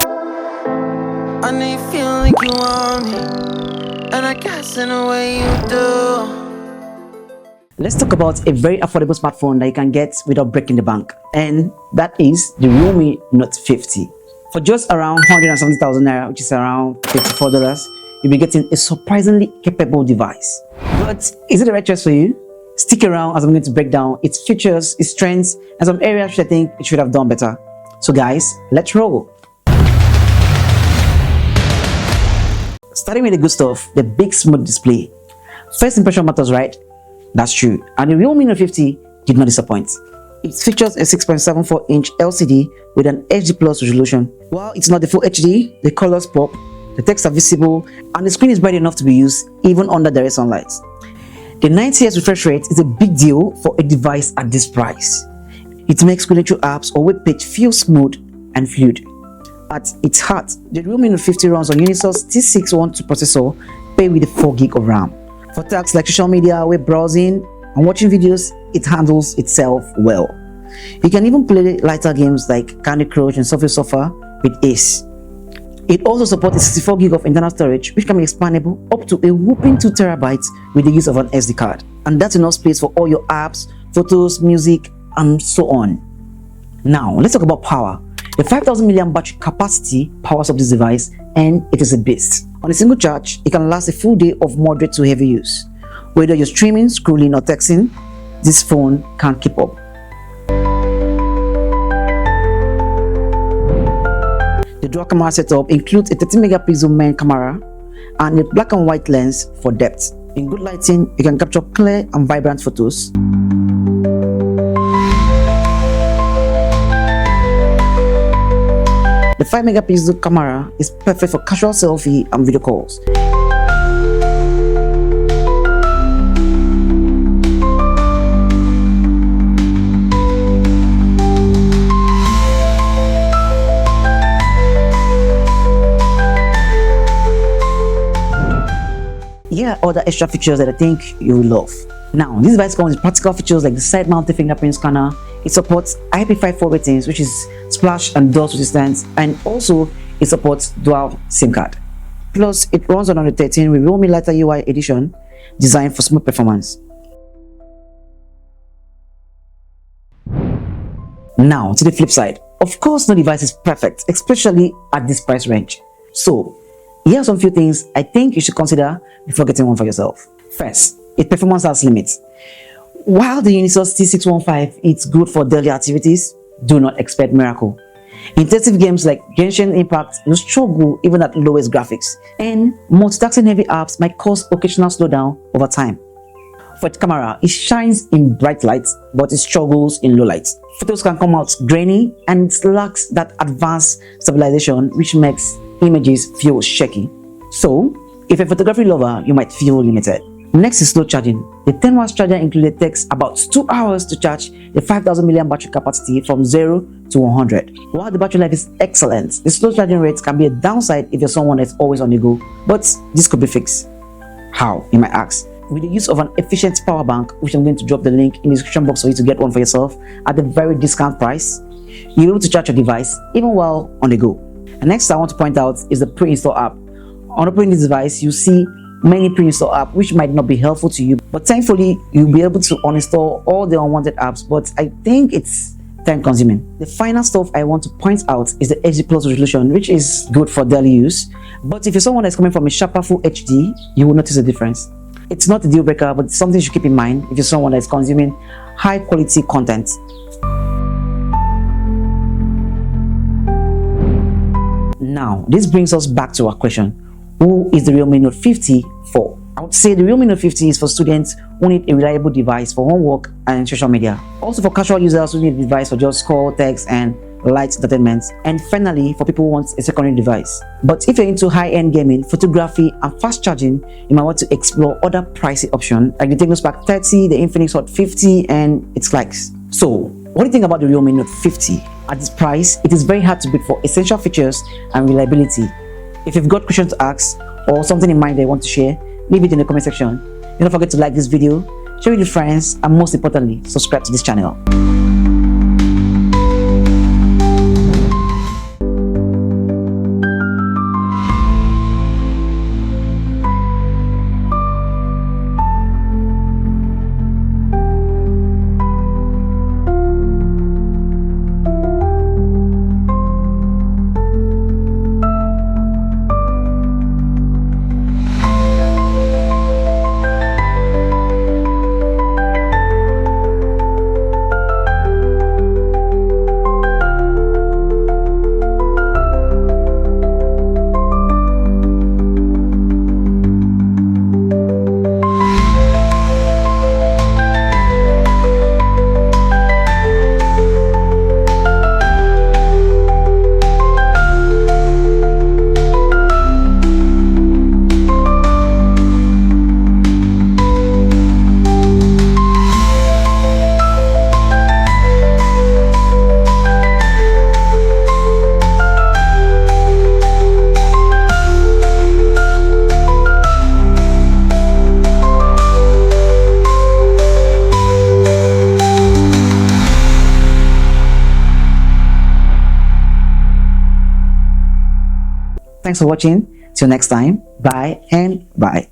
I know you feel like you want me, and I guess in a way you do. Let's talk about a very affordable smartphone that you can get without breaking the bank, and that is the Realme Note 50. For just around 170,000 naira, which is around $54, you'll be getting a surprisingly capable device. But is it the right choice for you? Stick around as I'm going to break down its features, its strengths, and some areas which I think it should have done better. So guys, let's roll. Starting with the good stuff, the big smooth display. First impression matters, right? That's true. And the Realme Note 50 did not disappoint. It features a 6.74-inch LCD with an HD Plus resolution. While it's not the full HD, the colors pop, the text are visible, and the screen is bright enough to be used even under direct sunlight. The 90Hz refresh rate is a big deal for a device at this price. It makes scrolling through apps or web page feel smooth and fluid. At its heart, the Realme Note 50 runs on Unisour's T612 processor paired with 4GB of RAM. For tasks like social media, web browsing, and watching videos, it handles itself well. You can even play lighter games like Candy Crush and Subway Surfer with ease. It also supports 64GB of internal storage, which can be expandable up to a whopping 2TB with the use of an SD card. And that's enough space for all your apps, photos, music, and so on. Now, let's talk about power. The 5000 mAh battery capacity powers up this device, and it is a beast. On a single charge, it can last a full day of moderate to heavy use. Whether you're streaming, scrolling, or texting, this phone can keep up. The dual camera setup includes a 13-megapixel main camera and a black and white lens for depth. In good lighting, you can capture clear and vibrant photos. The 5-megapixel camera is perfect for casual selfie and video calls. Here are other extra features that I think you will love. Now, this device comes with practical features like the side-mounted fingerprint scanner. It supports IP54 ratings, which is splash and dust resistance, and also it supports dual SIM card. Plus, it runs on Android 13 with Realme Lighter UI edition, designed for smooth performance. Now, to the flip side. Of course, no device is perfect, especially at this price range. So, here are some few things I think you should consider before getting one for yourself. First, its performance has limits. While the Unisource T615 is good for daily activities, do not expect miracle. Intensive games like Genshin Impact will struggle even at lowest graphics, and multitasking heavy apps might cause occasional slowdown over time. For its camera, it shines in bright light, but it struggles in low light. Photos can come out grainy, and it lacks that advanced stabilization which makes images feel shaky. So, if you're a photography lover, you might feel limited. Next is slow charging. The 10W charger included takes about 2 hours to charge the 5000 mAh battery capacity from 0 to 100. While the battery life is excellent, the slow charging rate can be a downside if you're someone that's always on the go, but this could be fixed. How, you might ask? With the use of an efficient power bank, which I'm going to drop the link in the description box for you to get one for yourself at a very discount price, you'll be able to charge your device even while on the go. And next I want to point out is the pre-install app. On opening this device, you see many pre-install apps which might not be helpful to you, but thankfully you'll be able to uninstall all the unwanted apps, but I think it's time consuming. The final stuff I want to point out is the HD Plus resolution, which is good for daily use, but if you're someone that's coming from a sharper full HD, you will notice a difference. It's not a deal breaker, but it's something you should keep in mind if you're someone that's consuming high quality content. Now, this brings us back to our question. Who is the Realme Note 50 for? I would say the Realme Note 50 is for students who need a reliable device for homework and social media. Also for casual users who need a device for just call, text, and light entertainment. And finally, for people who want a secondary device. But if you're into high-end gaming, photography, and fast charging, you might want to explore other pricey options like the Tecno Spark 30, the Infinix Hot 50, and its likes. So, what do you think about the Realme Note 50? At this price, it is very hard to beat for essential features and reliability. If you've got questions to ask or something in mind that you want to share, leave it in the comment section. Don't forget to like this video, share it with your friends, and most importantly, subscribe to this channel. Thanks for watching. Till next time, bye and bye.